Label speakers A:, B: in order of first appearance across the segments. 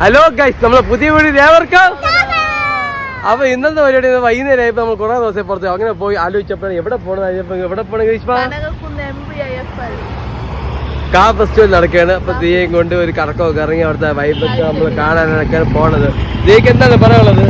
A: Hello guys, നമ്മളെ പുതിയ video ഏവർക്കും. അപ്പൊ ഇന്നത്തെ പരിപാടി വൈകുന്നേരം നമ്മൾ കുറെ ദിവസം പുറത്ത് അങ്ങനെ പോയി ആലോചിച്ചപ്പോൾ എവിടെ പോകണം എവിടെ പോകണം ഗ്രീഷ്മ? കാർ ഫെസ്റ്റിവൽ നടക്കുകയാണ്. അപ്പൊ ദീയും കൊണ്ട് ഒരു കറക്കമൊക്കെ ഇറങ്ങി അവിടുത്തെ വൈബൊക്കെ നമ്മൾ കാണാനൊക്കെയാണ് പോണത്. ദീക്ക് എന്താണ് പറയാനുള്ളത്?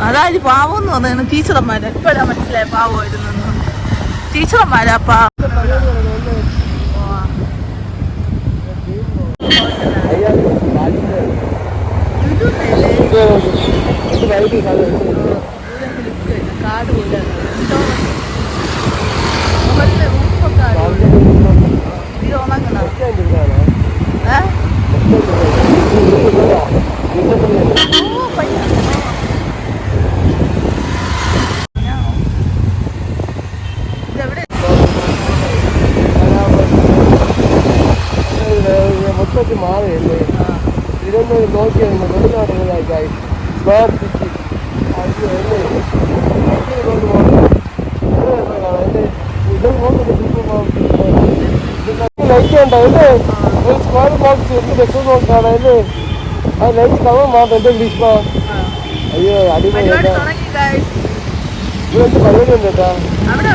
B: അതായത് പാവം പറഞ്ഞു ടീച്ചർമാരാ. ഇപ്പഴാ മനസ്സിലായ പാവമായിരുന്നു. ടീച്ചർമാരാപ്പാ. കാട്
A: മൊത്തത്തിൽ മാറിയല്ലേ തിരുവനന്തപുരം നോക്കിയാണ് വെളിനാടുകളായി സ്മാർട്ട് സിറ്റി ലൈറ്റ് ഉണ്ടാവില്ലേ? ഒരു സ്ക്വയർ ബോക്സ് എന്ത് രസം നോക്കാണല്ലേ? ആ ലൈറ്റ് കവർ മാത്രം എന്റെ ഗ്രീഷ്മ. അയ്യോ അടിപൊളി. ഇവിടെ എന്ത് പരിപാടി ഉണ്ട് കേട്ടാ? ഇവിടെ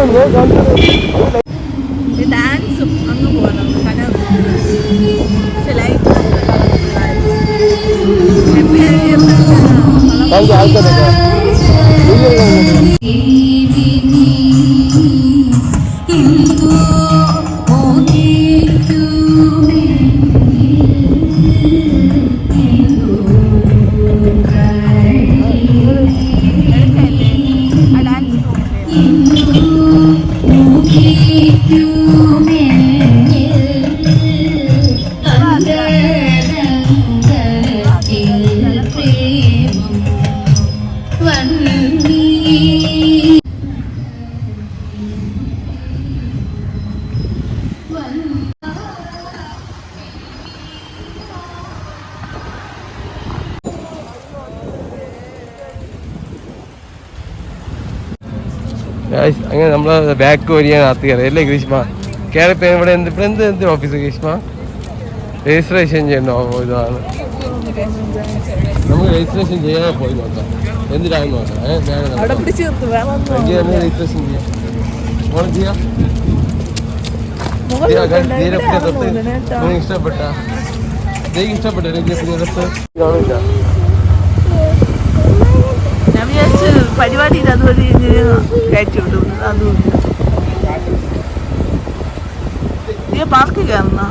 A: ഉണ്ട്
B: ഡാൻസും അങ്ങ് പോകണം.
A: അങ്ങനെ നമ്മള് ബാക്ക് വരികയാണ് കയറി അല്ലേ ഗ്രീഷ്മ? കയറിപ്പോ ഇവിടെ എന്ത് ഓഫീസ് ഗ്രീഷ്മ? രജിസ്ട്രേഷൻ ചെയ്യണ്ട ഇതാണ്. നമുക്ക് രജിസ്ട്രേഷൻ ചെയ്യാതെ പോയി നോക്കാം എന്തിനാണെന്ന് നോക്കാം. രജിസ്ട്രേഷൻ ചെയ്യാം. ഇഷ്ടപ്പെട്ട
B: പരിപാടിയിൽ അതുവഴി കയറ്റി വിടും. അതും പാർക്ക് കയറുന്ന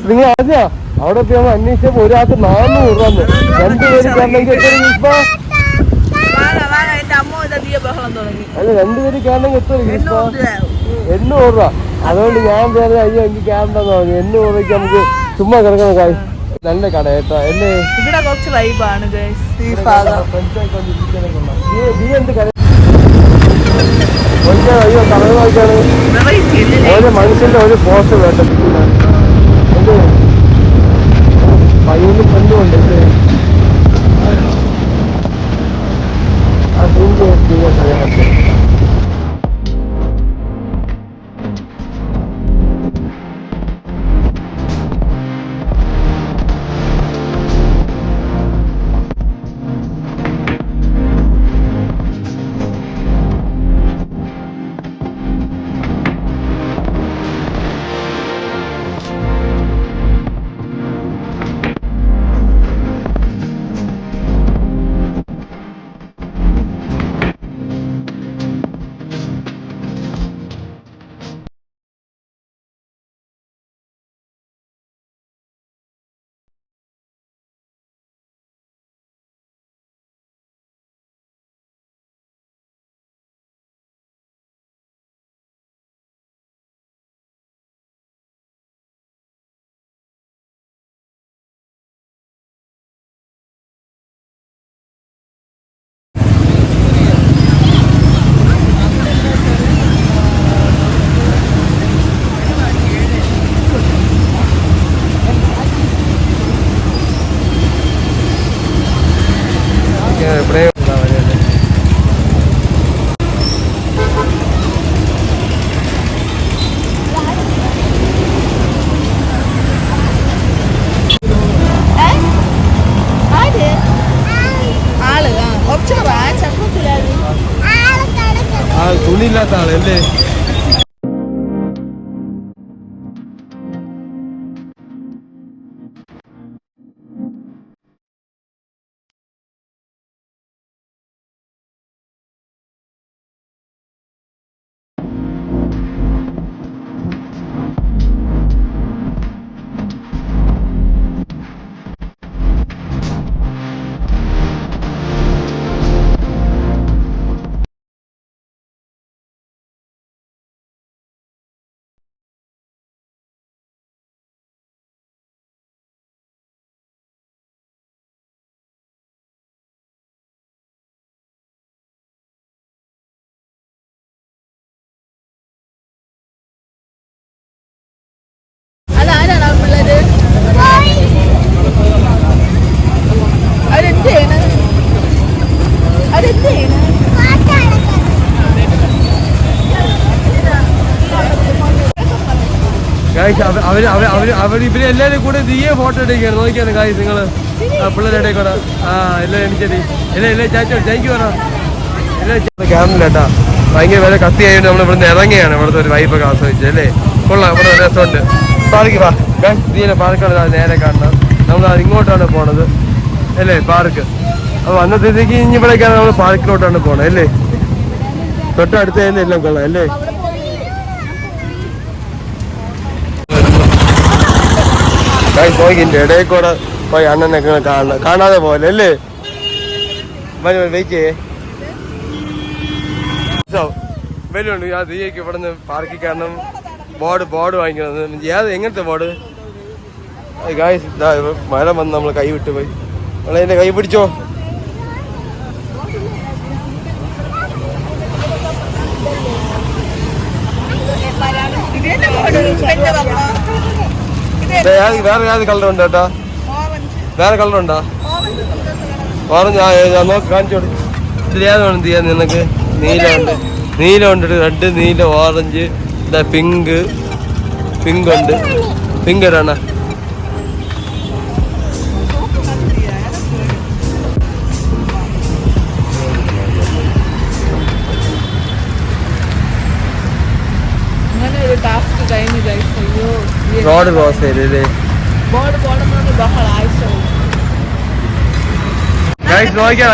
A: നിങ്ങൾ അറിഞ്ഞ അവിടെ പോയി അന്വേഷിച്ചപ്പോ ഒരാൾക്ക് 400 രൂപ. 2 പേര് കയറണമെങ്കിൽ എത്ര ഗ്രീഷ്മ? അല്ല 2 പേര് കയറണമെങ്കിൽ എത്ര ഗ്രീഷ്മ? 800 രൂപ. അതുകൊണ്ട് ഞാൻ പേര് അയ്യോ എനിക്ക് കയറണ്ടെന്ന് പറഞ്ഞു. 800 രൂപയ്ക്ക് നമുക്ക് ചുമ്മാ കിടക്കണം. കായ് നല്ല കട കേട്ടോ അല്ലേ?
B: ഇവിടെ കുറച്ച് വൈബാണ്
A: അയ്യോ കടകൾ നോക്കിയാണ് ഓരോ മനുഷ്യന്റെ ഒരു പോസ്റ്റ് വേണ്ട എന്ത് പയ്യന് പെണ്ണുണ്ട് ആ ചെയ്യാൻ ഇല്ലാത്ത ആളല്ലേ. ഇവര് എല്ലാരും കൂടെ നീയെ ഫോട്ടോ എടുക്കുകയാണ്. നോക്കിയാണ് കായ് നിങ്ങള് പിള്ളേരുടെ കൂടെ. ആ എല്ലാം എനിക്കടി ഇല്ല ചാച്ചോ ചായ്ക്ക് പറ ക്യാമറയിലേട്ടാ. ഭയങ്കര വില കത്തിയായിട്ട് നമ്മൾ ഇവിടുന്ന് ഇറങ്ങിയാണ്. ഇവിടുത്തെ ഒരു വൈബൊക്കെ ആസ്വദിച്ചത് അല്ലേ. കൊള്ളാം. ഇവിടെ രസമുണ്ട്. പാർക്ക് വാ നീല പാർക്കാണ് നേരെ കാണുന്നത്. നമ്മൾ ഇങ്ങോട്ടാണ് പോണത് അല്ലേ പാർക്ക്. അപ്പൊ അന്നത്തേക്ക് ഇനി ഇവിടേക്കാണ് നമ്മൾ പാർക്കിലോട്ടാണ് പോണത് അല്ലേ. തൊട്ടടുത്ത് തന്നെ എല്ലാം കൊള്ളാം അല്ലേ. നോക്കിന്റെ ഇടയിൽ കൂടെ പോയി അണ്ണനൊക്കെ കാണാതെ പോലെ അല്ലേ. വെയിറ്റ് ചെയ്യേ വെല്ലുണ്ട്. ആ തീയൊക്കെ ഇവിടെ നിന്ന് പാർക്കിൽ കാരണം ബോർഡ് വാങ്ങിക്കണത്. എങ്ങനത്തെ ബോർഡ് മഴ വന്ന് നമ്മൾ കൈ വിട്ടു പോയി. നമ്മളതിന്റെ കൈ പിടിച്ചോ. വേറെ ഏത് കളറുണ്ട് കേട്ടാ. വേറെ കളറുണ്ടോ? ഓറഞ്ച്. ഞാൻ നോക്കി കാണിച്ചോളൂ. ഇതിൽ ഏതാണ് ചെയ്യാൻ നിനക്ക്? നീല ഉണ്ട് റെഡ് നീല ഓറഞ്ച് ഇതാ പിങ്ക് ഉണ്ട്. പിങ്ക് ഇടാണ്. റോഡ് ക്രോസ് ചെയ്തല്ലേ.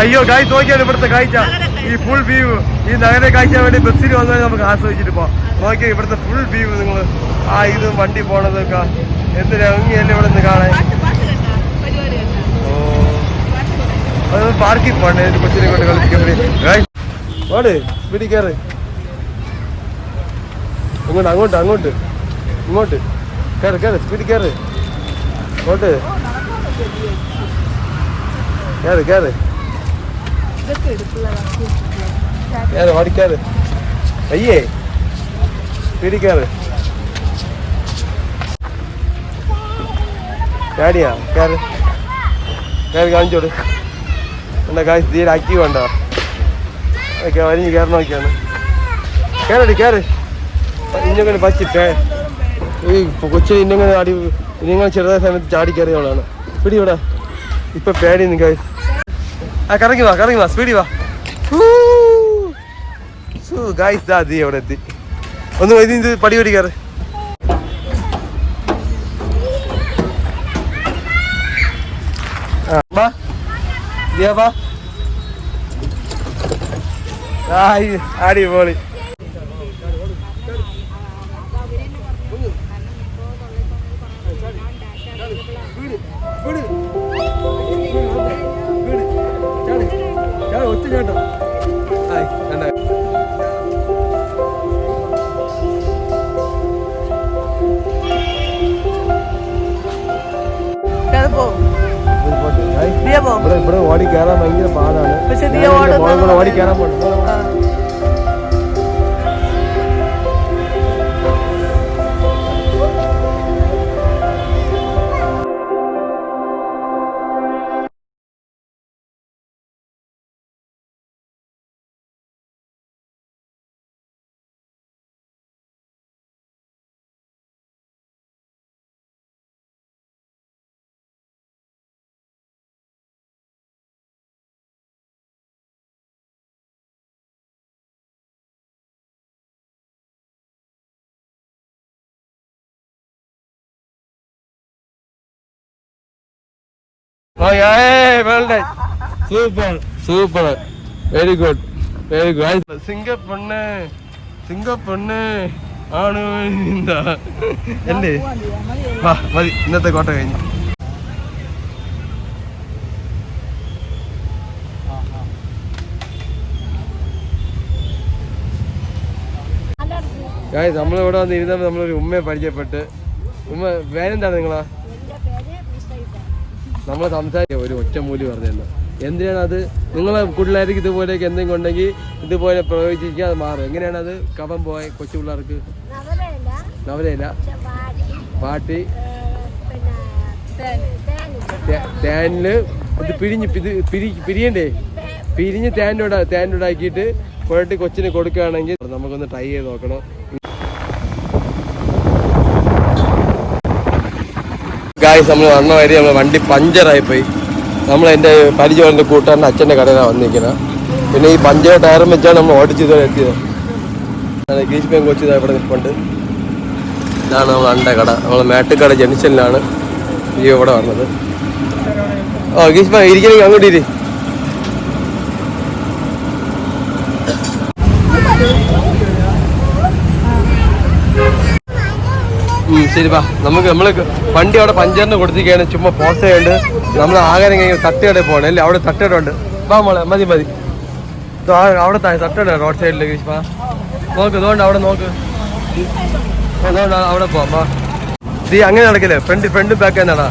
A: അയ്യോ ഗൈസ് നോക്കിയാണ് ഇവിടുത്തെ കാഴ്ച. ഈ ഫുൾ വ്യൂ ഈ നഗരം കാഴ്ച വേണ്ടി ബസ്സിൽ വന്നാൽ നമുക്ക് ആസ്വദിച്ചിട്ട് പോവാം. നോക്കിയാൽ ഇവിടുത്തെ ഫുൾ വ്യൂ നിങ്ങൾ. ആ ഇത് വണ്ടി പോണതൊക്കെ എന്ത് ഭംഗിയല്ലേ ഇവിടെ നിന്ന് കാണാൻ. അത് പാർക്കിൽ പോകണ്ടേ കൊച്ചിനെ കൊണ്ട് കളിക്കാൻ. ഓട് സ്പീഡിൽ കയറ്. അങ്ങോട്ട് ഇങ്ങോട്ട് കയറ് സ്പീഡിൽ കയറ്. അങ്ങോട്ട് കയറ് ഓടിക്കാറ്. അയ്യേ സ്പീഡിൽ കയറ്. ഡാഡിയാ കയറ് കാണിച്ചോട്. എന്താ കാശ് തീരെ ആക്റ്റീവ് ഉണ്ടോ? ഓക്കെ വലിഞ്ഞ് കയറി നോക്കിയാണ്. കയറ് ഇന്നങ്ങനെ പച്ചിട്ടേ ഈ കൊച്ചിന് ഇന്നങ്ങനെ ഇന്നങ്ങനെ ചെറുതായ സമയത്ത് ചാടി കയറിയവളാണ്. പിടി ഇവിടെ ഇപ്പൊ പേടി നിൽക്കാ. കറങ്ങി വാ സ്പീഡി വാ. ഗായ്സ് ദാ അവിടെ എത്തി. ഒന്ന് ഇത് പടി കയറ്. അടിപൊളി. ഒറ്റ ചേട്ടോ. ഇവിടെ ഓടി കയറാൻ ഭയങ്കര പാടാണ്. ഓടി കയറാൻ പോകണം. Super super very good very good. സിംഗപ്പണ്ണ് ആണ് എന്താ അല്ലേ? വാ മതി, ഇന്നത്തെ കോട്ട കഴിഞ്ഞു. നമ്മളിവിടെ വന്ന് ഇരുന്നപ്പോൾ നമ്മളൊരു ഉമ്മയെ പരിചയപ്പെട്ട്. ഉമ്മ പേരെന്താണ് നിങ്ങളാ? നമ്മളെ സംസാരിക്കാം ഒരു ഒറ്റമൂലി പറഞ്ഞിരുന്നു. എന്തിനാണ് അത്? നിങ്ങളെ പിള്ളേർക്ക് ഇതുപോലെയൊക്കെ എന്തെങ്കിലും ഉണ്ടെങ്കിൽ ഇതുപോലെ പ്രയോഗിച്ചിരിക്കുക, അത് മാറും. എങ്ങനെയാണ് അത്? കഫം പോയ കൊച്ചു പിള്ളേർക്ക് നവലയില, പാട്ടി, തേനില് ഇത് പിരിയണ്ടേ? പിരിഞ്ഞ് തേനുണ്ടാക്കിയിട്ട് പുരട്ടി കൊച്ചിന് കൊടുക്കുകയാണെങ്കിൽ നമുക്കൊന്ന് ട്രൈ ചെയ്ത് നോക്കണം. ഗായ്സ്, നമ്മൾ വന്ന വരി നമ്മൾ വണ്ടി പഞ്ചറായിപ്പോയി. നമ്മൾ എൻ്റെ പരിചയമുള്ള കൂട്ടുകാരൻ്റെ അച്ഛൻ്റെ കടയിലാണ് വന്നിരിക്കുന്നത്. പിന്നെ ഈ പഞ്ചർ ടയറും വെച്ചാണ് നമ്മൾ ഓടിച്ച് ഇതുവരെ എത്തിയത്. ഗ്രീഷ്മയും കൊച്ചു ഇവിടെ നിൽപ്പുണ്ട്. ഇതാണ് നമ്മൾ അണ്ട കട. നമ്മൾ മേട്ടുക്കട ജംഗ്ഷനിലാണ് ഈ ഇവിടെ വന്നത്. ഓ ഗ്രീഷ്മ ഇരിക്കണമെങ്കിൽ അങ്ങോട്ട് ഇരി. ശരി വാ, നമ്മൾ വണ്ടി അവിടെ പഞ്ചറിന് കൊടുത്തിരിക്കുകയാണ്. ചുമ്മാ പോസ്റ്റ് ചെയ്യുന്നുണ്ട്. നമ്മൾ ആകാരം കഴിഞ്ഞ് തട്ടുകടയിൽ പോകണം അല്ലേ? അവിടെ തട്ടുകട ഉണ്ട്. വാ മോളെ, മതി അവിടെ തട്ടുകട റോഡ് സൈഡിൽ. ഗ്രീഷ്മ നോക്ക്, ഇതുകൊണ്ട് അവിടെ നോക്ക്, അതുകൊണ്ട് അവിടെ പോവാം. വാ, നീ അങ്ങനെ നടക്കല്ലേ? ഫ്രണ്ടും ബാക്കായി നടാ.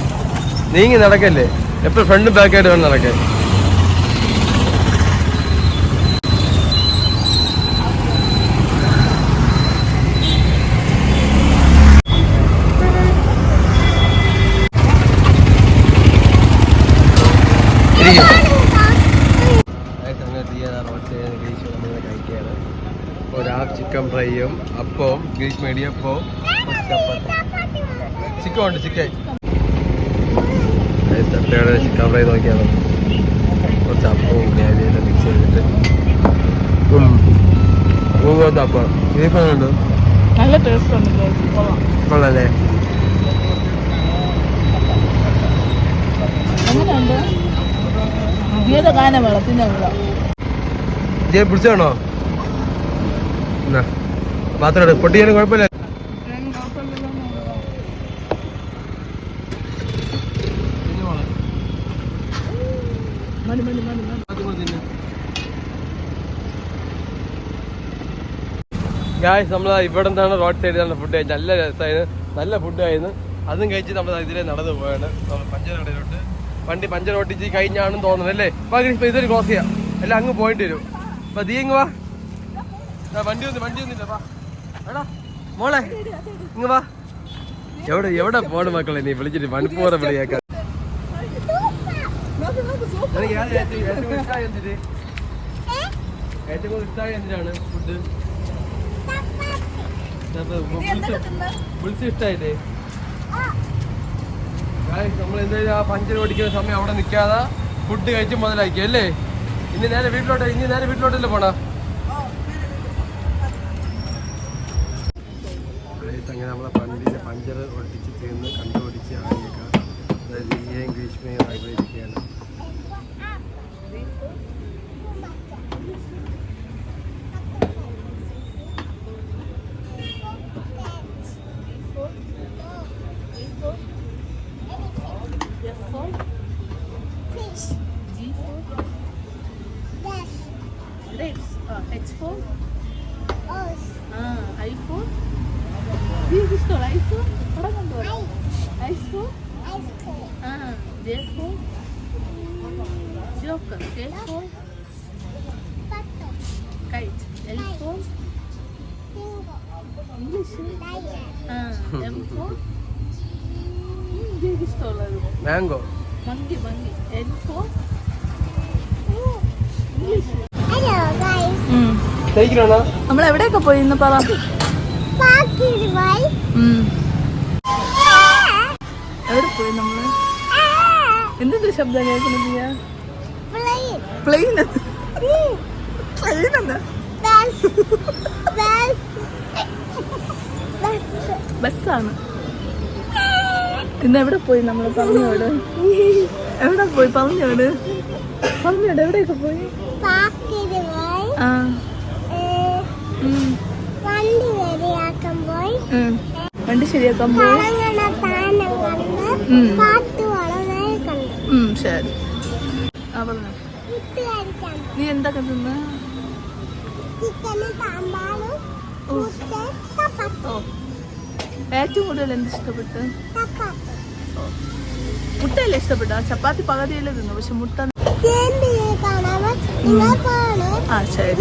A: നീങ്ങി നടക്കല്ലേ? എപ്പോഴും ഫ്രണ്ടും ബാക്കായിട്ട് വേണം നടക്കാൻ. ഒരു ഹാഫ് ചിക്കൻ ഫ്രൈയും അപ്പവും ഗ്രീഷ്മ ഇടിയപ്പവും ചിക്കൻ ഉണ്ട്. ചിക്കൻ തട്ടയുടെ ചിക്കൻ ഫ്രൈ നോക്കിയാൽ കുറച്ച് അപ്പവും ഗ്രാവിയെല്ലാം മിക്സ് ചെയ്തിട്ട് അപ്പം ഗ്രീഷ്മുണ്ട്.
B: നല്ല ടേസ്റ്റ് ഉണ്ട്,
A: കൊള്ളല്ലേ?
B: എങ്ങനെയുണ്ട്? പുതിയത് കാന വെള്ളത്തിൻ്റെ
A: ജയ പിടിച്ചാണോ? പാത്രം പൊട്ടിയാലും കുഴപ്പമില്ല. ഗായ്സ്, നമ്മൾ ഇവിടെ നിന്നാണ് റോഡ് സൈഡിലാണ് ഫുഡ് കഴിച്ചത്. നല്ല രസമായിരുന്നു, നല്ല ഫുഡായിരുന്നു. അതും കഴിച്ച് നമ്മൾ ഇതിലെ നടന്നു പോയാണ്. നമ്മൾ പഞ്ചർ കടയിലോട്ട് വണ്ടി പഞ്ചർ ഓട്ടിച്ച് കഴിഞ്ഞാണെന്ന് തോന്നുന്നത് അല്ലേ? അപ്പൊ ഇതൊരു ക്രോസ് ചെയ്യാം, എല്ലാം അങ്ങ് പോയിട്ട് വരും. അപ്പൊ നീ ഇങ്ങ് വാ, വണ്ടി ഒന്നുമില്ല. വാ എടാ മോളെ, ഇങ്ങ് വാ. എവിടെ പോണ മക്കളെ? നീ വിളിച്ചിട്ട് മണിപ്പൂറെ വിളിയേക്കാൻ. ഏറ്റവും കൂടുതൽ ഇഷ്ടമായ എന്തിനാണ് ഫുഡ്? വിളിച്ച് ഇഷ്ടായില്ലേ? നമ്മൾ എന്തായാലും ആ പഞ്ചർ ഓടിക്കുന്ന സമയം അവിടെ നിൽക്കാതെ ഫുഡ് കഴിച്ച് മുതലാക്കി അല്ലേ? ഇനി നേരെ വീട്ടിലോട്ടല്ലേ പോണ? അങ്ങനെ നമ്മളെ വണ്ടിയിലെ പഞ്ചർ ഒട്ടിച്ച് തീർന്ന് കണ്ടുപിടിച്ച് ആയിരിക്കാം. അതായത് ഈയും ഗ്രീഷ്മയും ആഗ്രഹിക്കുകയാണ്.
B: Joker, L for kite, L for English, M for
A: mango,
B: monkey, N for English.
C: Hello guys.
B: നമ്മൾ എവിടെയൊക്കെ പോയി ഇന്ന് പറ? എവിടെ പോയി നമ്മള്? എന്തൊരു ശബ്ദം കേൾക്കുന്നത്? പ്ലെയിൻ എന്താ? ബസ്സാണ്. ഇന്ന് എവിടെ പോയി നമ്മൾ? പറഞ്ഞോട്. എവിടെ പോയി പറഞ്ഞോട് എവിടെയൊക്കെ പോയി? ആ വണ്ടി ശരിയാക്കാൻ പോയി. ശരി. ആ പറഞ്ഞു. നീ എന്തൊക്കെ തിന്ന? ഏറ്റവും കൂടുതൽ എന്ത് ഇഷ്ടപ്പെട്ട്? മുട്ടയല്ലേ ഇഷ്ടപ്പെട്ട? ചപ്പാത്തി പകുതിയല്ലേ തിന്നു, പക്ഷെ മുട്ട. ആ ശരി.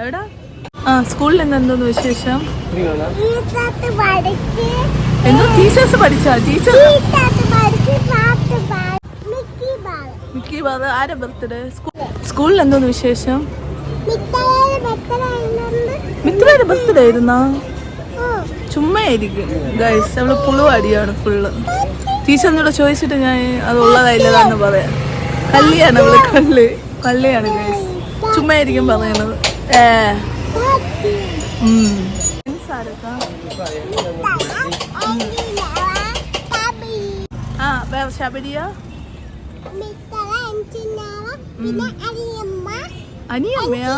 B: എവിടാ? ആ സ്കൂളിൽ എന്തോന്ന് വിശേഷം? എന്തോ ടീച്ചേഴ്സ് പഠിച്ചാ? Teacher Mickey bar. ആരാ ബർത്ത്ഡേ? സ്കൂളിൽ എന്തോന്ന് വിശേഷം? മിത്രയുടെ ബർത്ത്ഡേ ആയിരുന്നാ? ചുമ്മാ ആയിരിക്കും ഗൈസ്. അവള് പുളുവാടിയാണ് ഫുള്ള്. ടീച്ചറിനോട് ചോദിച്ചിട്ട് ഞാൻ അത് ഉള്ളതായില്ലെന്ന് പറയാം. കള്ളിയാണ് അവള്, കള്ളിയാണ് ഗൈസ്. ചുമ്മാ ആയിരിക്കും പറയണത്. ആ വേറെ ശബരിയ അനിയമ്മയാ?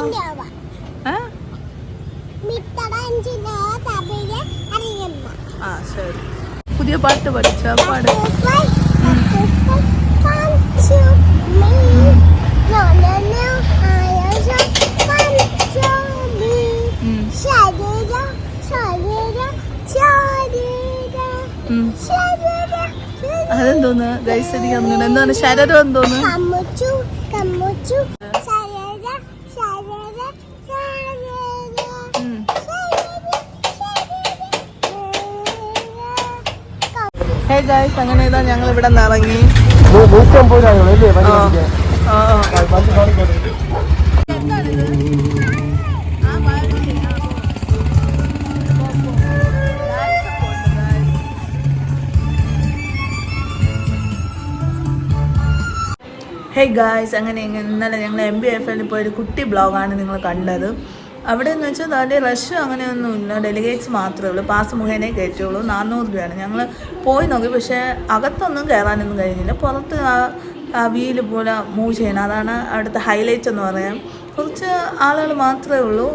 B: ആ ശരി. പുതിയ പാട്ട് പഠിച്ച പാട്. അതെന്തോന്ന് ഗൈസ്? എനിക്ക് തോന്നുന്നു എന്താണ് ശരരം എന്തോന്ന്? ഹേ ഗൈസ്, അങ്ങനെ ഇതാ ഞങ്ങൾ ഇവിടെ നിന്ന് ഇറങ്ങി. ഹേ ഗായ്സ്, അങ്ങനെ ഇന്നലെ ഞങ്ങൾ MBFL പോയൊരു കുട്ടി ബ്ലോഗാണ് നിങ്ങൾ കണ്ടത്. അവിടെ എന്ന് വെച്ചാൽ അതിൻ്റെ റഷ് അങ്ങനെയൊന്നുമില്ല, ഡെലിഗേറ്റ്സ് മാത്രമേ ഉള്ളൂ. പാസ് മുഖേനേ കയറ്റുള്ളൂ. 400 രൂപയാണ്. ഞങ്ങൾ പോയി നോക്കി, പക്ഷേ അകത്തൊന്നും കയറാനൊന്നും കഴിഞ്ഞില്ല. പുറത്ത് ആ വീല് പോലെ മൂവ് ചെയ്യണം, അതാണ് അവിടുത്തെ ഹൈലൈറ്റ് എന്ന് പറയാം. കുറച്ച് ആളുകൾ മാത്രമേ ഉള്ളൂ.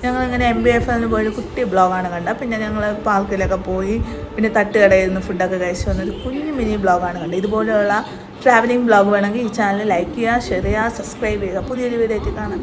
B: ഞങ്ങളിങ്ങനെ MBFL പോയൊരു കുട്ടി ബ്ലോഗാണ് കണ്ടത്. പിന്നെ ഞങ്ങൾ പാർക്കിലൊക്കെ പോയി, പിന്നെ തട്ടുകടയിൽ നിന്ന് ഫുഡൊക്കെ കഴിച്ച് വന്നൊരു കുഞ്ഞു മിനി ബ്ലോഗാണ് കണ്ടത്. ഇതുപോലെയുള്ള ട്രാവലിംഗ് ബ്ലോഗ് വേണമെങ്കിൽ ഈ ചാനൽ ലൈക്ക് ചെയ്യുക, ഷെയർ ചെയ്യുക, സബ്സ്ക്രൈബ് ചെയ്യുക. പുതിയൊരു വീഡിയോ ആയിട്ട് കാണാം.